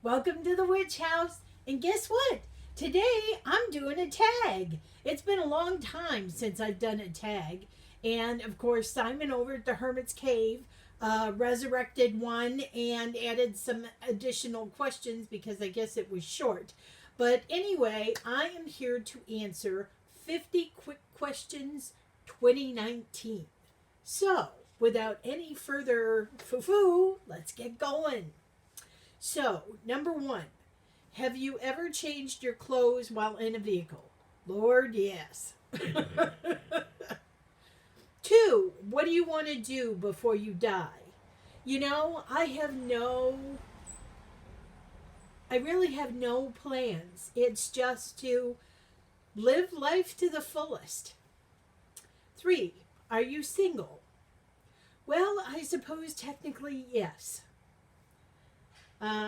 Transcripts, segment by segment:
Welcome to the Witch House. And guess what? Today I'm doing a tag. It's been a long time since I've done a tag. And of course, Simon over at the Hermit's Cave resurrected one and added some additional questions because I guess it was short. But anyway, I am here to answer 50 quick questions 2019. So, without any further foo-foo, let's get going. So, number one, have you ever changed your clothes while in a vehicle? Lord, yes. Two, what do you want to do before you die? I really have no plans. It's just to live life to the fullest. Three, are you single? Well, I suppose technically yes.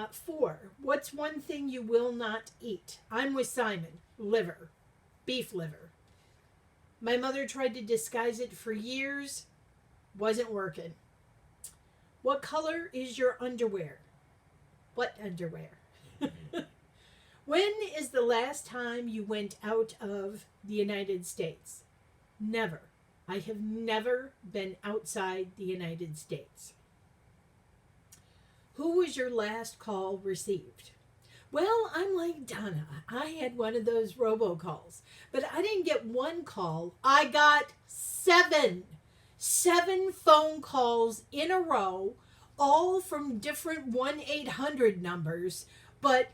Four, what's one thing you will not eat? I'm with Simon. Liver. Beef liver. My mother tried to disguise it for years. Wasn't working. What color is your underwear? What underwear? When is the last time you went out of the United States? Never. I have never been outside the United States. Who was your last call received? Well, I'm like Donna. I had one of those robocalls, but I didn't get one call. I got seven. Seven phone calls in a row, all from different 1-800 numbers, but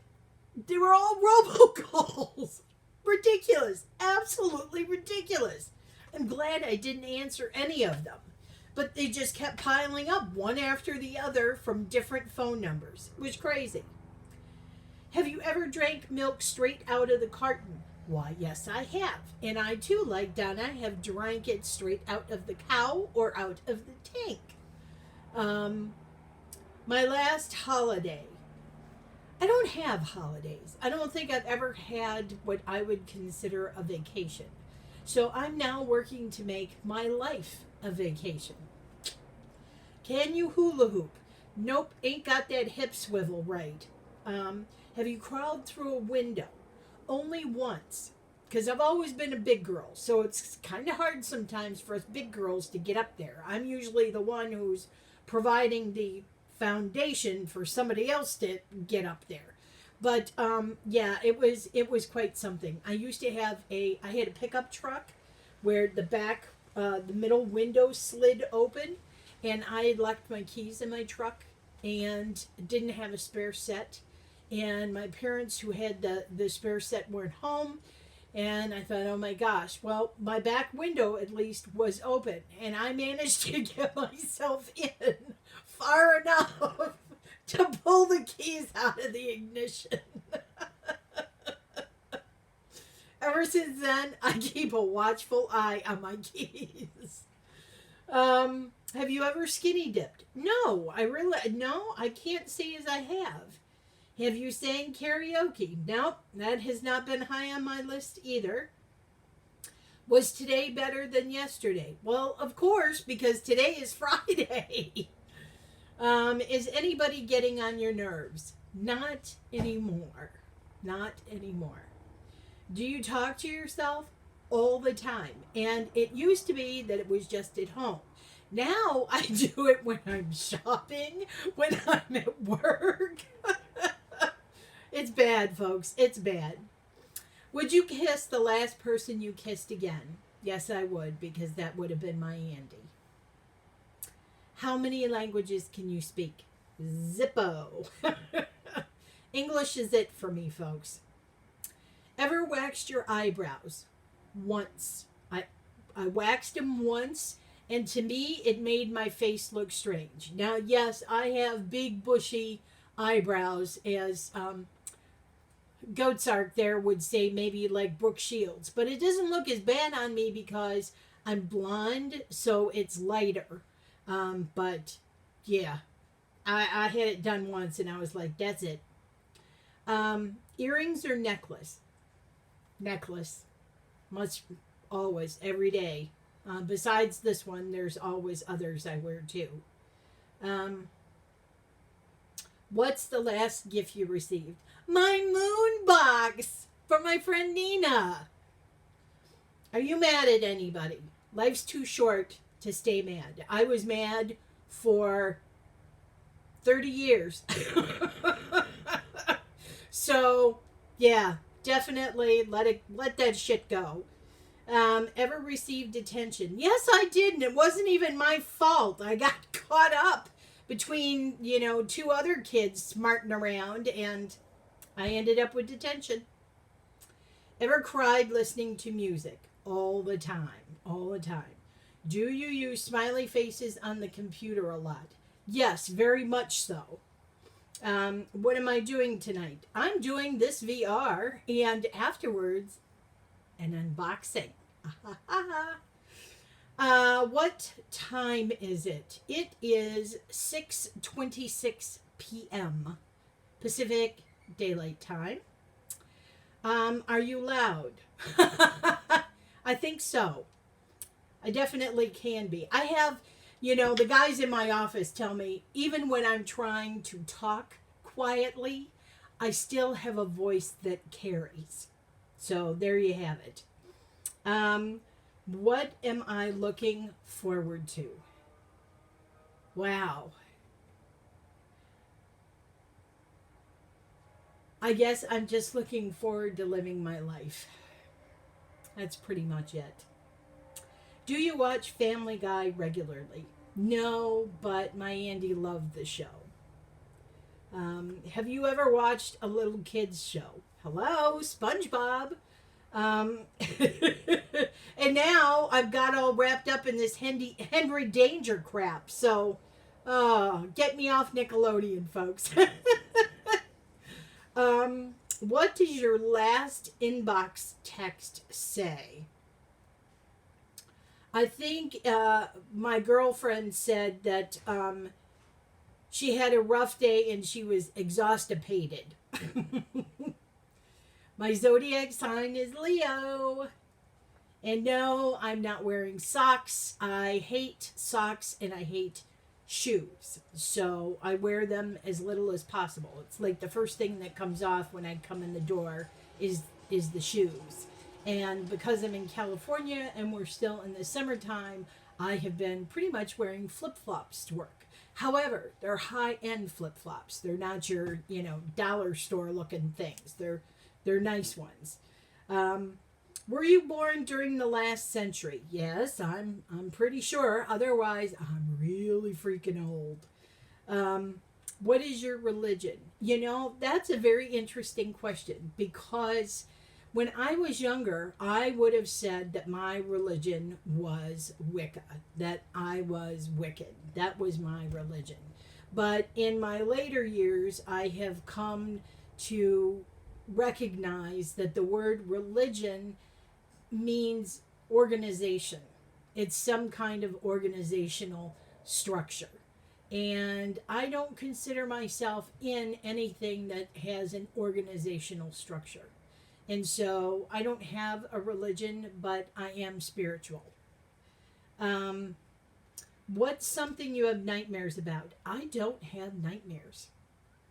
they were all robocalls. Ridiculous. Absolutely ridiculous. I'm glad I didn't answer any of them. But they just kept piling up one after the other from different phone numbers. It was crazy. Have you ever drank milk straight out of the carton? Why, yes, I have. And I too, like Donna, have drank it straight out of the cow or out of the tank. My last holiday. I don't have holidays. I don't think I've ever had what I would consider a vacation. So I'm now working to make my life a vacation. Can you hula hoop? Nope, ain't got that hip swivel right. Have you crawled through a window? Only once. Because I've always been a big girl, so it's kind of hard sometimes for us big girls to get up there. I'm usually the one who's providing the foundation for somebody else to get up there. But yeah, it was quite something. I used to have I had a pickup truck where the back, the middle window slid open, and I had left my keys in my truck and didn't have a spare set. And my parents, who had the spare set, weren't home. And I thought, oh my gosh, well, my back window at least was open, and I managed to get myself in far enough to pull the keys out of the ignition. Ever since then, I keep a watchful eye on my keys. Have you ever skinny dipped? No, I can't say as I have. Have you sang karaoke? Nope, that has not been high on my list either. Was today better than yesterday? Well, of course, because today is Friday. Is anybody getting on your nerves? Not anymore. Not anymore. Do you talk to yourself? All the time. And it used to be that it was just at home. Now I do it when I'm shopping, when I'm at work. It's bad, folks. It's bad. Would you kiss the last person you kissed again? Yes, I would, because that would have been my Andy. How many languages can you speak? Zippo. English is it for me, folks. Ever waxed your eyebrows? Once. I waxed them once, and to me, it made my face look strange. Now, yes, I have big, bushy eyebrows, as Goatsark there would say, maybe like Brooke Shields. But it doesn't look as bad on me because I'm blonde, so it's lighter. But yeah, I had it done once and I was like, that's it. Earrings or necklace? Necklace. Must always, every day. Besides this one, there's always others I wear too. What's the last gift you received? My moon box from my friend Nina. Are you mad at anybody? Life's too short to stay mad. I was mad for 30 years. So, yeah, definitely let that shit go. Ever received attention? Yes, I did, and it wasn't even my fault. I got caught up between, two other kids smarting around, and I ended up with detention. Ever cried listening to music? All the time. All the time. Do you use smiley faces on the computer a lot? Yes, very much so. What am I doing tonight? I'm doing this VR, and afterwards, an unboxing. What time is it? It is 6:26 p.m. Pacific Daylight Time. Are you loud? I think so. I definitely can be. I have, the guys in my office tell me, even when I'm trying to talk quietly, I still have a voice that carries. So there you have it. What am I looking forward to? Wow. I guess I'm just looking forward to living my life. That's pretty much it. Do you watch Family Guy regularly? No, but my Andy loved the show. Have you ever watched a little kids show? Hello, SpongeBob. And now I've got all wrapped up in this Henry Danger crap. So, get me off Nickelodeon, folks. What does your last inbox text say? I think my girlfriend said that she had a rough day and she was exhaustipated. My zodiac sign is Leo. And no, I'm not wearing socks. I hate socks and I hate shoes. So I wear them as little as possible. It's like the first thing that comes off when I come in the door is the shoes. And because I'm in California and we're still in the summertime, I have been pretty much wearing flip-flops to work. However, they're high-end flip-flops. They're not your, dollar store looking things. They're nice ones. Were you born during the last century? Yes, I'm pretty sure. Otherwise, I'm really freaking old. What is your religion? That's a very interesting question because when I was younger, I would have said that my religion was Wicca, that I was wicked. That was my religion. But in my later years, I have come to recognize that the word religion means organization. It's some kind of organizational structure. And I don't consider myself in anything that has an organizational structure. And so I don't have a religion, but I am spiritual. What's something you have nightmares about? I don't have nightmares.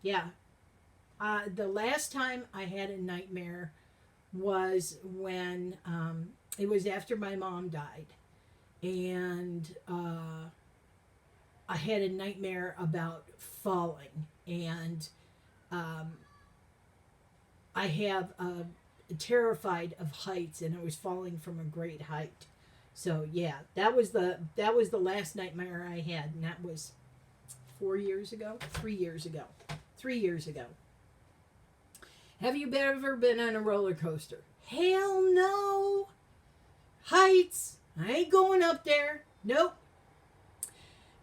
Yeah. The last time I had a nightmare was when it was after my mom died. And I had a nightmare about falling. And I have terrified of heights, and I was falling from a great height. So yeah, that was the last nightmare I had, and that was 4 years ago, 3 years ago, 3 years ago. Have you ever been on a roller coaster? Hell no. Heights. I ain't going up there. Nope.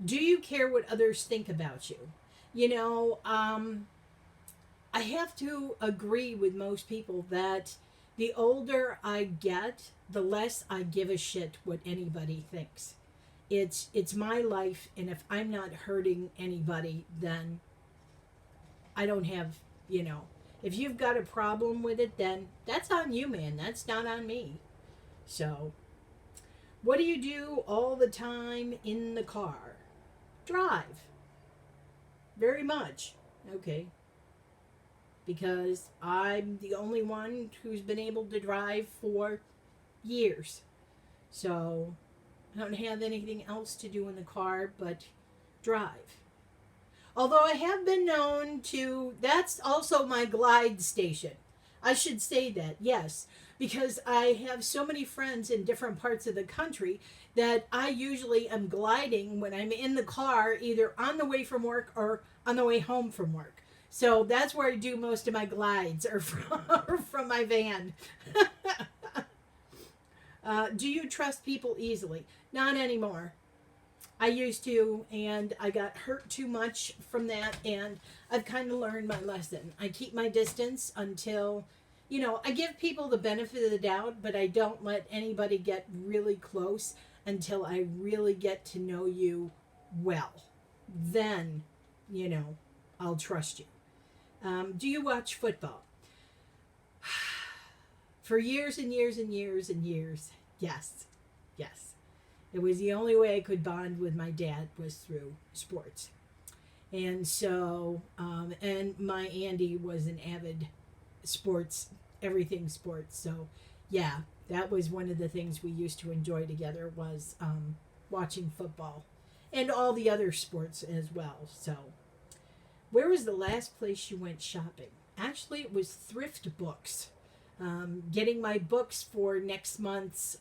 Do you care what others think about you? I have to agree with most people that the older I get, the less I give a shit what anybody thinks. It's my life, and if I'm not hurting anybody, then I don't have, if you've got a problem with it, then that's on you, man. That's not on me. So, what do you do all the time in the car? Drive. Very much. Okay. Because I'm the only one who's been able to drive for years. So I don't have anything else to do in the car but drive. Although I have been known to, that's also my glide station. I should say that, yes, because I have so many friends in different parts of the country that I usually am gliding when I'm in the car, either on the way from work or on the way home from work. So that's where I do most of my glides, or from my van. Do you trust people easily? Not anymore. I used to, and I got hurt too much from that, and I've kind of learned my lesson. I keep my distance until, I give people the benefit of the doubt, but I don't let anybody get really close until I really get to know you well. Then, I'll trust you. Do you watch football? For years and years and years and years, yes, yes. It was the only way I could bond with my dad was through sports. And so, and my Andy was an avid sports, everything sports. So, yeah, that was one of the things we used to enjoy together was watching football and all the other sports as well. So, where was the last place you went shopping? Actually, it was thrift books. Getting my books for next month's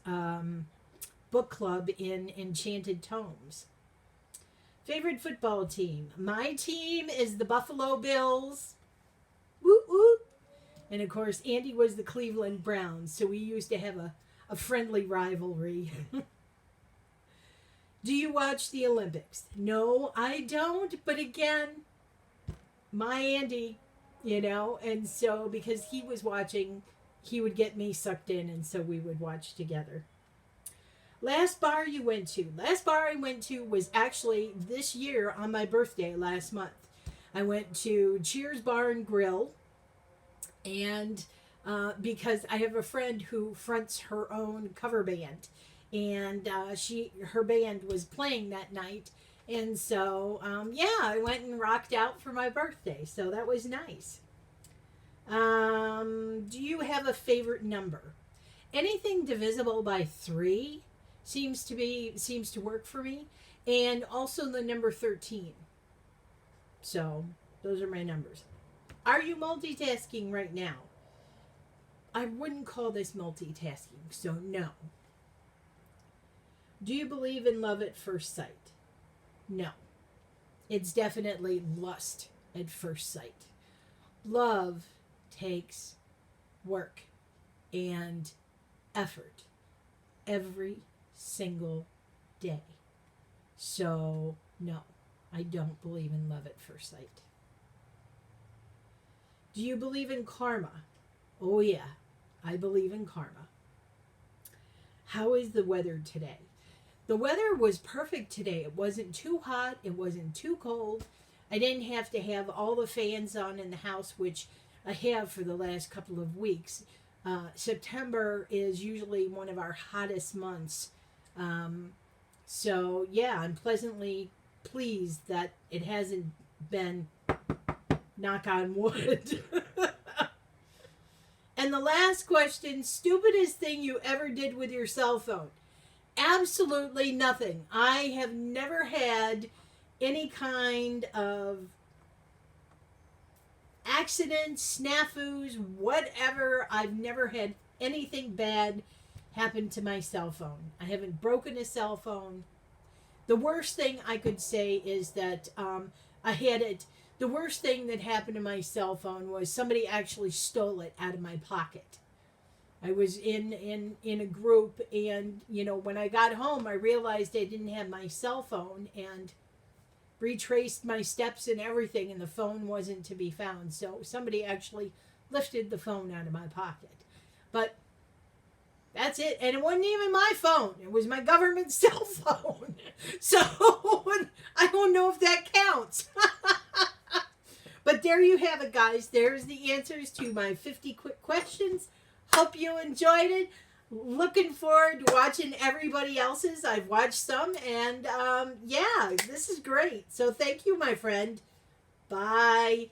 book club in Enchanted Tomes. Favorite football team? My team is the Buffalo Bills. Woo woo. And of course, Andy was the Cleveland Browns, so we used to have a friendly rivalry. Do you watch the Olympics? No, I don't. But again, my Andy, and so because he was watching, he would get me sucked in, and so we would watch together. Last bar you went to? Last bar I went to was actually this year on my birthday last month. I went to Cheers Bar and Grill, and because I have a friend who fronts her own cover band, and her band was playing that night, and so I went and rocked out for my birthday, so that was nice. Do you have a favorite number? Anything divisible by 3 seems to work for me, and also the number 13. So those are my numbers. Are you multitasking right now? I wouldn't call this multitasking, so no. Do you believe in love at first sight? No. It's definitely lust at first sight. Love takes work and effort every single day. So, no, I don't believe in love at first sight. Do you believe in karma? Oh, yeah, I believe in karma. How is the weather today? The weather was perfect today. It wasn't too hot. It wasn't too cold. I didn't have to have all the fans on in the house, which I have for the last couple of weeks. September is usually one of our hottest months. So, yeah, I'm pleasantly pleased that it hasn't been knock on wood. And the last question, stupidest thing you ever did with your cell phone? Absolutely nothing. I have never had any kind of accidents, snafus, whatever. I've never had anything bad happen to my cell phone. I haven't broken a cell phone. The worst thing I could say is that the worst thing that happened to my cell phone was somebody actually stole it out of my pocket. I was in a group, and when I got home, I realized I didn't have my cell phone, and retraced my steps and everything, and the phone wasn't to be found. So somebody actually lifted the phone out of my pocket. But that's it. And it wasn't even my phone. It was my government cell phone. So I don't know if that counts. But there you have it, guys. There's the answers to my 50 quick questions. Hope you enjoyed it. Looking forward to watching everybody else's. I've watched some, and this is great. So thank you, my friend. Bye.